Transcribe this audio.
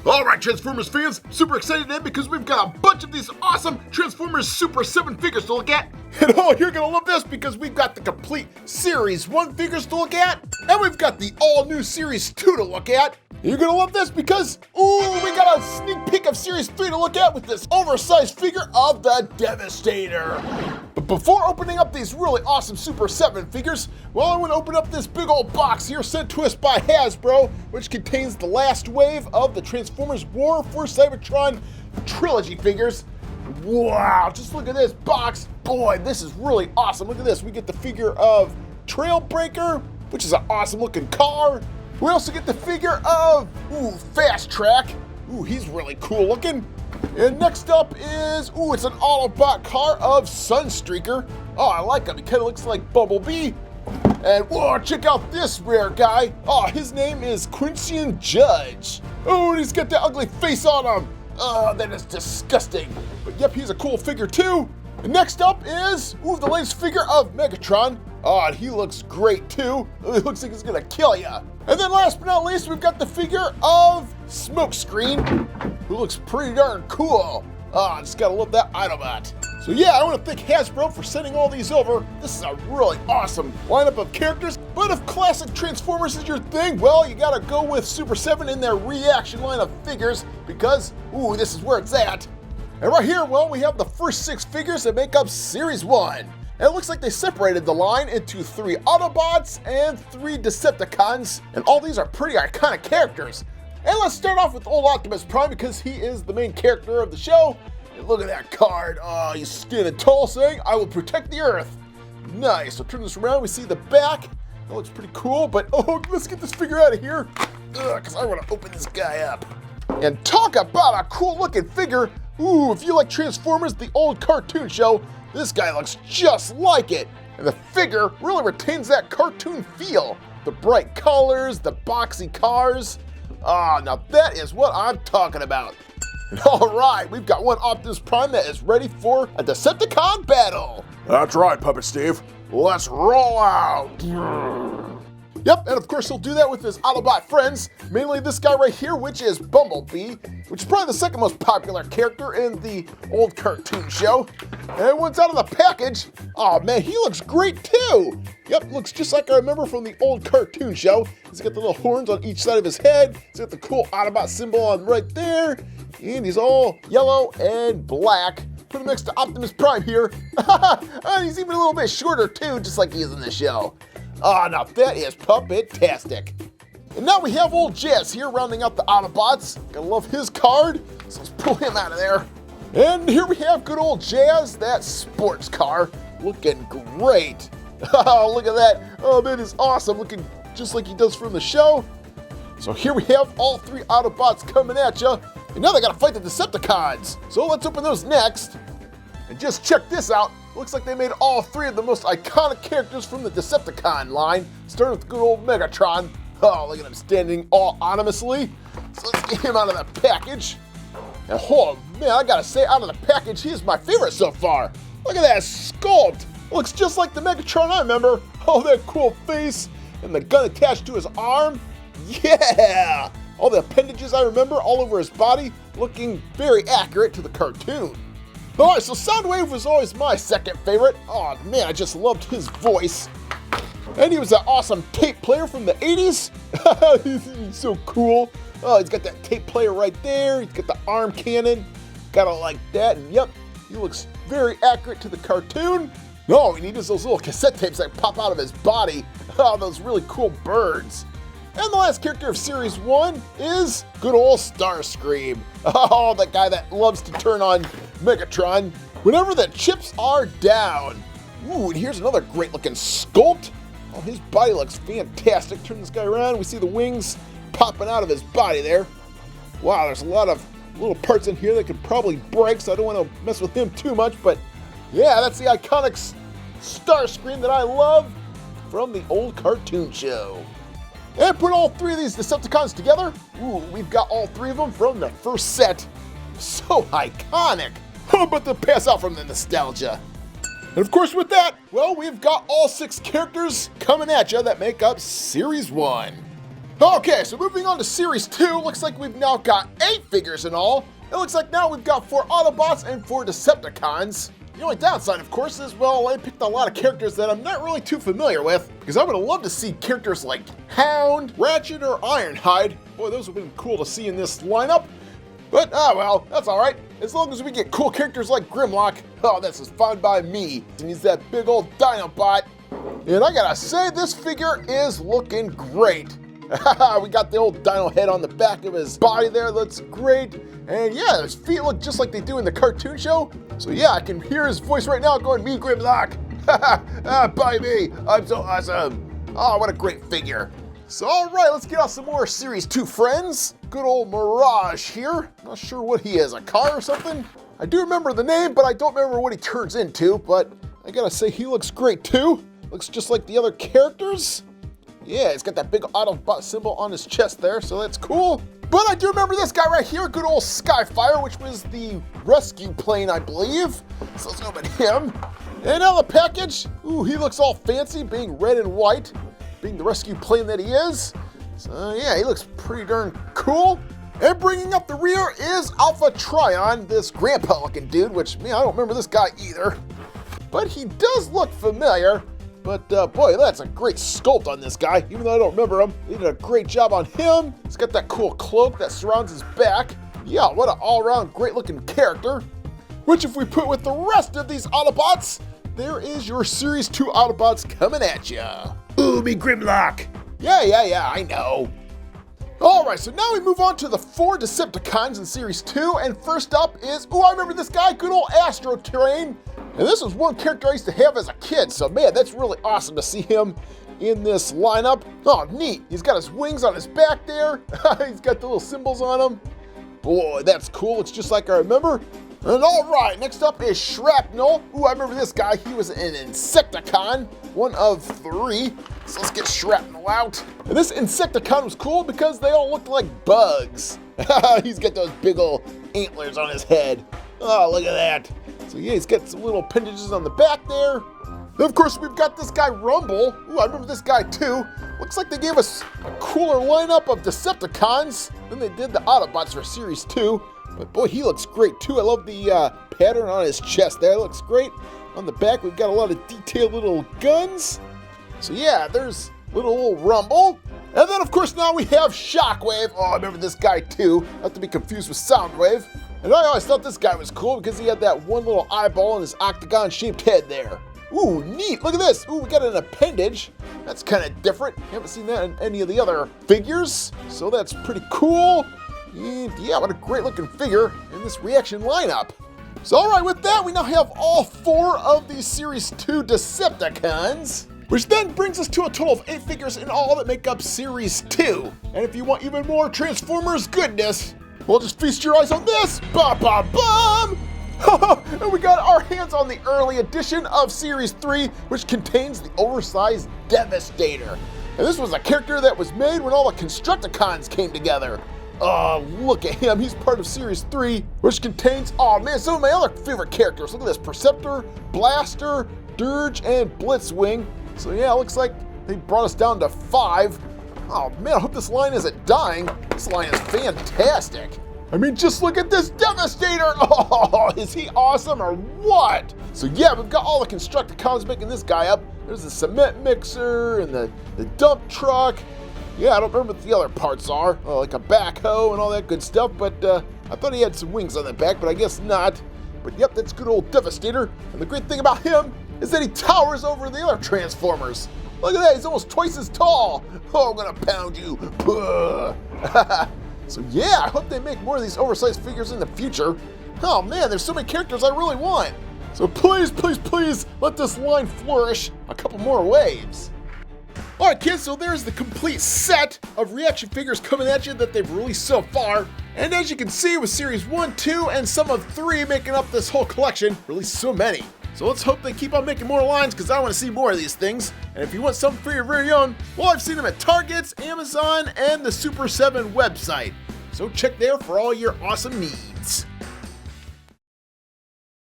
Alright Transformers fans, super excited today because we've got a bunch of these awesome Transformers Super 7 figures to look at. And oh, you're gonna love this because we've got the complete Series 1 figures to look at, and we've got the all-new Series 2 to look at. You're gonna love this because, ooh, we got a sneak peek of Series 3 to look at with this oversized figure of the Devastator. But before opening up these really awesome Super 7 figures, well, I want to open up this big old box here sent to us by Hasbro, which contains the last wave of the Transformers War for Cybertron trilogy figures. Wow, just look at this box. Boy, this is really awesome. Look at this. We get the figure of Trailbreaker, which is an awesome looking car. We also get the figure of, Fast Track. He's really cool looking. And next up is, it's an Autobot car of Sunstreaker. Oh, I like him. He kind of looks like Bumblebee. And whoa, check out this rare guy. Oh, his name is Quincy Judge. Oh, and he's got that ugly face on him. Oh, that is disgusting. But yep, he's a cool figure too. And next up is, the latest figure of Megatron. Oh, and he looks great too. He looks like he's gonna kill ya. And then last but not least, we've got the figure of Smokescreen, who looks pretty darn cool. I just gotta love that Autobot. So yeah, I want to thank Hasbro for sending all these over. This is a really awesome lineup of characters. But if classic Transformers is your thing, well, you gotta go with Super 7 in their reaction line of figures because, this is where it's at. And right here, well, we have the first 6 figures that make up Series 1. And it looks like they separated the line into 3 Autobots and 3 Decepticons, and all these are pretty iconic characters. And let's start off with old Optimus Prime because he is the main character of the show. And look at that card. Oh, he's standing tall saying, "I will protect the Earth." Nice. So turn this around, we see the back. That looks pretty cool, but let's get this figure out of here because I want to open this guy up. And talk about a cool looking figure. If you like Transformers, the old cartoon show, this guy looks just like it. And the figure really retains that cartoon feel. The bright colors, the boxy cars. Now that is what I'm talking about. And all right, we've got one Optimus Prime that is ready for a Decepticon battle. That's right, Puppet Steve. Let's roll out. Yep, and of course he'll do that with his Autobot friends, mainly this guy right here, which is Bumblebee, which is probably the second most popular character in the old cartoon show. And once out of the package, oh man, he looks great too. Yep, looks just like I remember from the old cartoon show. He's got the little horns on each side of his head. He's got the cool Autobot symbol on right there. And he's all yellow and black. Put him next to Optimus Prime here. And he's even a little bit shorter too, just like he is in the show. Now that is puppet-tastic. And now we have old Jazz here rounding out the Autobots. Gotta love his card, so let's pull him out of there. And here we have good old Jazz, that sports car, looking great. Look at that. Oh, that is awesome, looking just like he does from the show. So here we have all 3 Autobots coming at ya. And now they gotta fight the Decepticons. So let's open those next. And just check this out. Looks like they made all 3 of the most iconic characters from the Decepticon line, starting with good old Megatron. Oh, look at him standing all anonymously. So let's get him out of the package. And oh man, I gotta say, out of the package, he is my favorite so far. Look at that sculpt. Looks just like the Megatron I remember. Oh, that cool face and the gun attached to his arm. Yeah! All the appendages I remember all over his body, looking very accurate to the cartoon. Alright, so Soundwave was always my second favorite. Oh man, I just loved his voice. And he was that awesome tape player from the 80s. He's so cool. Oh, he's got that tape player right there. He's got the arm cannon. Gotta like that. And yep, he looks very accurate to the cartoon. No, he needs those little cassette tapes that pop out of his body. Oh, those really cool birds. And the last character of Series 1 is good old Starscream. Oh, that guy that loves to turn on Megatron whenever the chips are down. And here's another great looking sculpt. Oh, his body looks fantastic. Turn this guy around, we see the wings popping out of his body there. Wow, there's a lot of little parts in here that could probably break, so I don't want to mess with him too much, but yeah, that's the iconic Starscream that I love from the old cartoon show. And put all 3 of these Decepticons together, we've got all 3 of them from the first set. So iconic. But to pass out from the nostalgia. And of course with that, well, we've got all 6 characters coming at you that make up Series 1. Okay, so moving on to Series 2, looks like we've now got 8 figures in all. It looks like now we've got 4 Autobots and 4 Decepticons. The only downside, of course, is, well, I picked a lot of characters that I'm not really too familiar with, because I would have loved to see characters like Hound, Ratchet, or Ironhide. Boy, those would have been cool to see in this lineup. But, well, that's alright. As long as we get cool characters like Grimlock, oh, this is fine by me. And he's that big old Dinobot. And I gotta say, this figure is looking great. We got the old dino head on the back of his body there, looks great. And yeah, his feet look just like they do in the cartoon show. So yeah, I can hear his voice right now going, "Me, Grimlock." By me, I'm so awesome. Oh, what a great figure. So all right, let's get out some more Series 2 friends. Good old Mirage here. Not sure what he is, a car or something? I do remember the name, but I don't remember what he turns into, but I gotta say he looks great too. Looks just like the other characters. Yeah, he's got that big Autobot symbol on his chest there, so that's cool. But I do remember this guy right here, good old Skyfire, which was the rescue plane, I believe. So let's open him. And now the package. Ooh, he looks all fancy, being red and white, being the rescue plane that he is. So yeah, he looks pretty darn cool. And bringing up the rear is Alpha Trion, this grandpa-looking dude, which, man, I don't remember this guy either. But he does look familiar. But boy, that's a great sculpt on this guy, even though I don't remember him. They did a great job on him. He's got that cool cloak that surrounds his back. Yeah, what an all-around great looking character. Which if we put with the rest of these Autobots, there is your Series 2 Autobots coming at ya. Ooh, me Grimlock. Yeah, I know. Alright, so now we move on to the 4 Decepticons in Series 2, and first up is, ooh, I remember this guy, good old Astro Terrain. And this was one character I used to have as a kid, so man, that's really awesome to see him in this lineup. Oh, neat. He's got his wings on his back there. He's got the little symbols on him. Boy, that's cool. It's just like I remember. And all right, next up is Shrapnel. Ooh, I remember this guy. He was an Insecticon, one of 3. So let's get Shrapnel out. And this Insecticon was cool because they all looked like bugs. He's got those big old antlers on his head. Oh, look at that. So yeah, he's got some little appendages on the back there. Then of course we've got this guy Rumble. Ooh, I remember this guy too. Looks like they gave us a cooler lineup of Decepticons than they did the Autobots for Series 2. But boy, he looks great too. I love the pattern on his chest there. It looks great. On the back, we've got a lot of detailed little guns. So yeah, there's little old Rumble. And then of course now we have Shockwave. Oh, I remember this guy too. Not to be confused with Soundwave. And I always thought this guy was cool because he had that one little eyeball in his octagon-shaped head there. Ooh, neat. Look at this. Ooh, we got an appendage. That's kind of different. Haven't seen that in any of the other figures. So that's pretty cool. And yeah, what a great looking figure in this reaction lineup. So all right, with that, we now have all 4 of these Series 2 Decepticons, which then brings us to a total of 8 figures in all that make up Series 2. And if you want even more Transformers goodness, well, just feast your eyes on this. Ba-ba-bum! And we got our hands on the early edition of Series 3, which contains the oversized Devastator. And this was a character that was made when all the Constructicons came together. Oh, look at him. He's part of Series 3, which contains, oh man, some of my other favorite characters. Look at this, Perceptor, Blaster, Dirge, and Blitzwing. So yeah, it looks like they brought us down to 5. Oh man, I hope this line isn't dying. This line is fantastic. I mean, just look at this Devastator. Oh, is he awesome or what? So yeah, we've got all the Constructicons making this guy up. There's the cement mixer and the dump truck. Yeah, I don't remember what the other parts are, like a backhoe and all that good stuff, but I thought he had some wings on the back, but I guess not. But yep, that's good old Devastator. And the great thing about him is that he towers over the other Transformers. Look at that, he's almost twice as tall. Oh, I'm gonna pound you. So yeah, I hope they make more of these oversized figures in the future. Oh man, there's so many characters I really want. So please, please, please, let this line flourish a couple more waves. Alright kids, so there's the complete set of reaction figures coming at you that they've released so far. And as you can see, with Series 1, 2, and some of 3 making up this whole collection, released so many. So let's hope they keep on making more lines because I want to see more of these things. And if you want something for your very own, well, I've seen them at Targets, Amazon, and the Super 7 website. So check there for all your awesome needs.